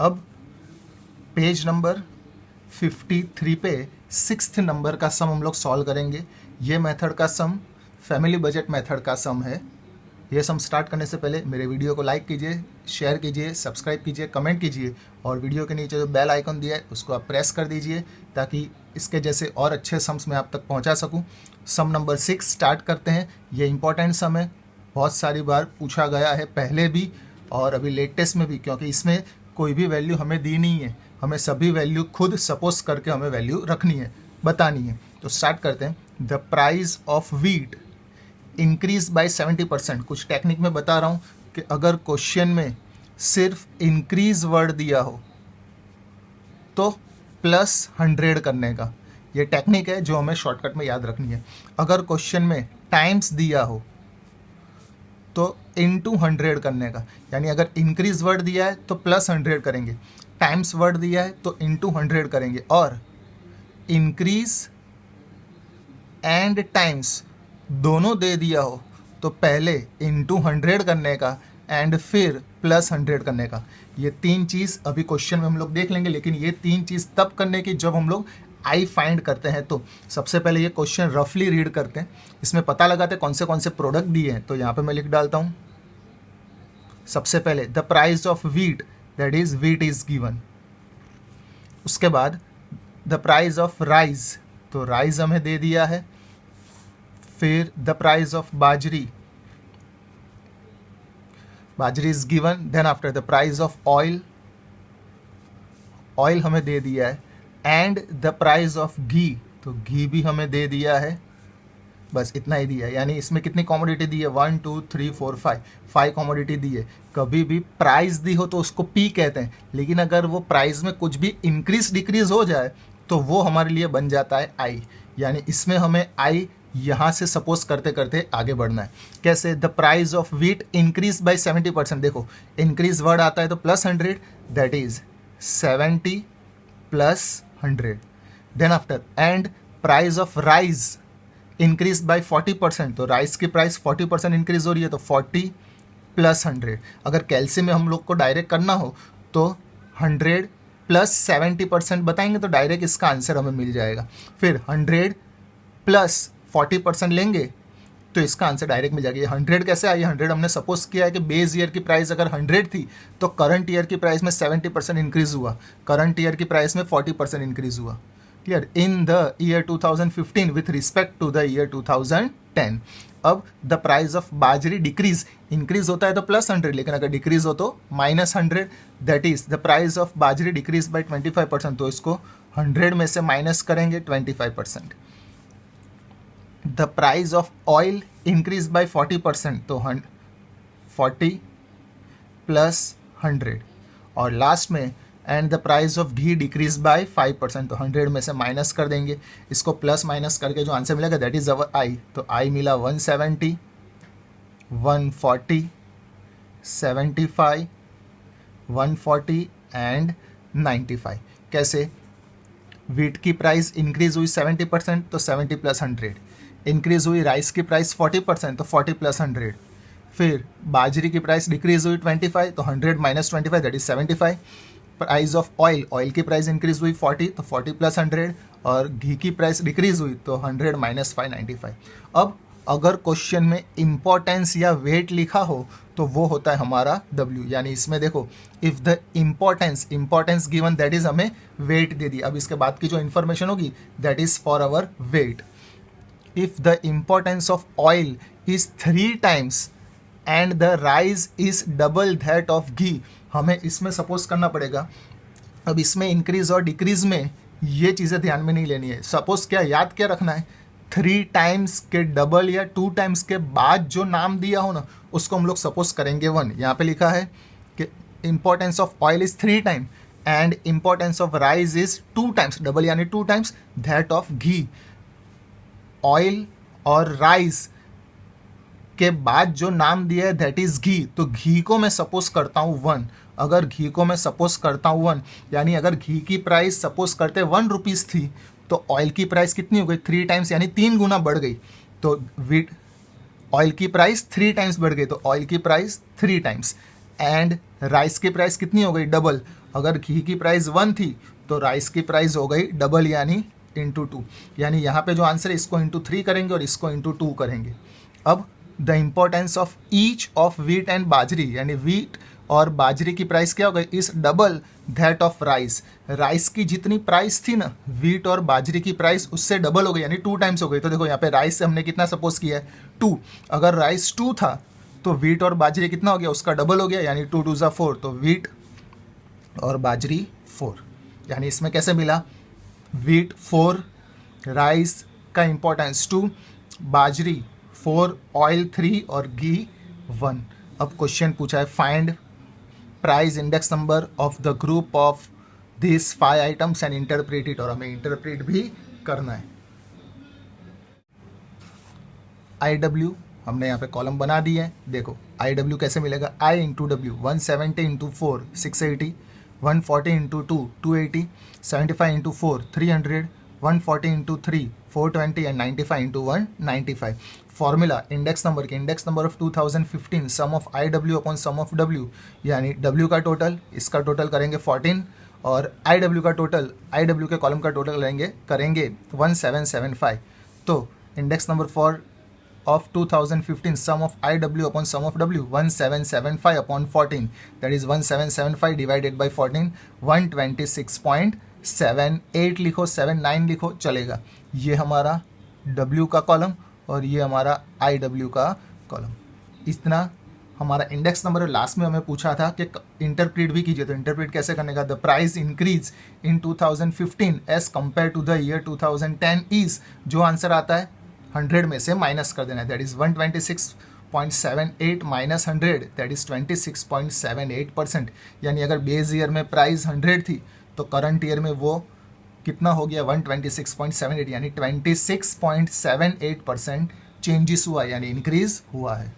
अब page number 53 पे 6th number का सम हम लोग सॉल्व करेंगे। ये मेथड का सम फैमिली बजट मेथड का सम है। ये सम स्टार्ट करने से पहले मेरे वीडियो को लाइक कीजिए, शेयर कीजिए, सब्सक्राइब कीजिए, कमेंट कीजिए और वीडियो के नीचे जो बेल आइकन दिया है उसको आप प्रेस कर दीजिए ताकि इसके जैसे और अच्छे सम्स मैं आप तक पहुंचा सकूं। सम नंबर 6 स्टार्ट करते हैं। ये इंपॉर्टेंट सम है, बहुत सारी बार पूछा गया है पहले भी और अभी लेटेस्ट में भी, क्योंकि इसमें कोई भी वैल्यू हमें दी नहीं है, हमें सभी वैल्यू खुद सपोज करके हमें वैल्यू रखनी है, बतानी है। तो स्टार्ट करते हैं। The price of wheat increase by 70%। कुछ टेक्निक में बता रहा हूँ कि अगर क्वेश्चन में सिर्फ इंक्रीज वर्ड दिया हो तो +100 करने का, ये टेक्निक है जो हमें शॉर्टकट में याद रखनी है। अगर क्वेश्चन में टाइम्स दिया हो तो इनटू 100 करने का, यानी अगर इंक्रीज वर्ड दिया है तो +100 करेंगे, टाइम्स वर्ड दिया है तो इनटू 100 करेंगे, और इंक्रीज एंड टाइम्स दोनों दे दिया हो तो पहले इनटू 100 करने का एंड फिर +100 करने का। ये तीन चीज़ अभी क्वेश्चन में हम लोग देख लेंगे, लेकिन ये तीन चीज़ तब करने की जब हम लोग आई फाइंड करते हैं। तो सबसे पहले ये क्वेश्चन रफली रीड करते हैं, इसमें पता लगाते हैं कौन से प्रोडक्ट दिए हैं। तो यहाँ पे मैं लिख डालता हूँ सबसे पहले the price of wheat, that is wheat is given. उसके बाद द प्राइस ऑफ राइस, तो राइस हमें दे दिया है। फिर the price of bajri, bajri is given. Then after the price of oil, oil हमें दे दिया है। And the price of ghee, तो घी भी हमें दे दिया है। बस इतना ही दिया है, यानी इसमें कितनी कमोडिटी दी है, 1 2 3 4 5 कमोडिटी दी है। कभी भी प्राइस दी हो तो उसको पी कहते हैं, लेकिन अगर वो प्राइस में कुछ भी इंक्रीज डिक्रीज हो जाए तो वो हमारे लिए बन जाता है आई, यानी इसमें हमें आई यहाँ से सपोज करते करते आगे बढ़ना है। कैसे? The price of wheat increase by 70%। देखो इंक्रीज वर्ड आता है तो +100, that is 70 + 100। Then after and price of rice increase by 40%, तो राइस की प्राइस 40% इंक्रीज हो रही है तो 40 + 100। अगर कैल्शियम में हम लोग को डायरेक्ट करना हो तो 100 + 70% बताएंगे तो डायरेक्ट इसका आंसर हमें मिल जाएगा। फिर 100 + 40% लेंगे तो इसका आंसर डायरेक्ट मिल जाएगा। ये 100 कैसे आई? 100 हमने सपोज किया है कि बेस ईयर की प्राइस अगर 100 थी तो करंट ईयर की प्राइस में 70% इंक्रीज हुआ, करंट ईयर की प्राइस में 40% इंक्रीज हुआ। Clear? In the year 2015 with respect to the year 2010। अब the price of bajri decrease, increase होता है तो +100, लेकिन अगर डिक्रीज हो तो -100, that is the price of bajri decrease by 25%, तो इसको 100 में से माइनस करेंगे 25%। The price of oil increase by 40%, तो 40 + 100। और लास्ट में and the price of ghee decrease by 5%, तो 100 में से माइनस कर देंगे, इसको प्लस माइनस करके जो आंसर मिलेगा दैट इज अवर आई। तो आई मिला 170, 140, 75, 140 एंड 95। कैसे? व्हीट की प्राइस इंक्रीज हुई 70%, तो 70 + 100। इंक्रीज हुई राइस की प्राइस 40%, तो 40 + 100। फिर बाजरी की प्राइस डिक्रीज हुई 25, तो 100 - 25 that is 75। Price of oil, oil की प्राइस इंक्रीज हुई 40, तो 40 + 100। और घी की प्राइस डिक्रीज हुई तो 100 - 5 95। अब अगर क्वेश्चन में इंपॉर्टेंस या वेट लिखा हो तो वो होता है हमारा W, यानी इसमें देखो if the importance given that is हमें वेट दे दी। अब इसके बाद की जो इन्फॉर्मेशन होगी that is for our weight. If the importance of oil is 3 times and the rice is double that of ghee, हमें इसमें सपोज करना पड़ेगा। अब इसमें इंक्रीज और डिक्रीज में ये चीज़ें ध्यान में नहीं लेनी है। सपोज क्या याद क्या रखना है, 3 टाइम्स के डबल या 2 टाइम्स के बाद जो नाम दिया हो ना उसको हम लोग सपोज करेंगे 1। यहाँ पे लिखा है कि importance of oil is 3 time and importance of rice is 2 times, double यानी 2 times that of ghee. Oil और राइस के बाद जो नाम दिया है दैट इज घी, तो घी को मैं सपोज करता हूँ 1। अगर घी को मैं सपोज करता हूँ 1, यानी अगर घी की प्राइस सपोज करते 1 रुपीज़ थी तो ऑयल की प्राइस कितनी हो गई? 3 टाइम्स, यानी 3 गुना बढ़ गई। तो वीट ऑयल की प्राइस 3 टाइम्स बढ़ गई, तो ऑयल की प्राइस 3 टाइम्स। एंड राइस की प्राइस कितनी हो गई? डबल। अगर घी की प्राइस 1 थी तो राइस की प्राइस हो गई डबल यानी इंटू 2, यानी यहाँ पे जो आंसर है इसको इंटू 3 करेंगे और इसको इंटू 2 करेंगे। अब the importance of each of wheat and बाजरी, यानी वीट और बाजरी की प्राइस क्या हो गई, इस double that of rice. Rice की जितनी प्राइस थी ना, वीट और बाजरी की प्राइस उससे डबल हो गई, यानी 2 टाइम्स हो गई। तो देखो यहाँ पे राइस से हमने कितना सपोज किया है 2, अगर राइस 2 था तो वीट और बाजरी कितना हो गया, उसका डबल हो गया, यानी 2 2 4, तो वीट और बाजरी 4। यानी इसमें कैसे मिला, वीट 4, राइस का इंपॉर्टेंस 2, बाजरी 4, ऑयल 3 और घी 1। अब क्वेश्चन पूछा है find price index number of the group of this 5 items and interpret it, और हमें इंटरप्रेट भी करना है। IW हमने यहाँ पे कॉलम बना दिए हैं। देखो IW कैसे मिलेगा, I into W, 170 into 4 680, 140 into 2 280, 75 into 4 300, 140 into 3 420 and 95 into 195। Formula index number के, index number of 2015 sum of IW upon sum of W, यानी W का टोटल, इसका टोटल करेंगे 14 और IW का टोटल, IW के कॉलम का टोटल करेंगे 1775। तो index number for of 2015 sum of IW upon sum of W 1775 upon 14, that is 1775 divided by 14, 126.78 लिखो, 79 लिखो, चलेगा। ये हमारा W का कॉलम और ये हमारा IW का कॉलम। इतना हमारा इंडेक्स नंबर। लास्ट में हमें पूछा था कि इंटरप्रेट भी कीजिए, तो इंटरप्रेट कैसे करने का, the price increase in 2015 as compare to the year 2010 is, जो आंसर आता है 100 में से माइनस कर देना है, that is 126.78 minus 100, that is 26.78%। यानी अगर बेस ईयर में प्राइस 100 थी तो करंट ईयर में वो कितना हो गया 126.78, यानी 26.78% चेंजेस हुआ, यानी इंक्रीज हुआ है।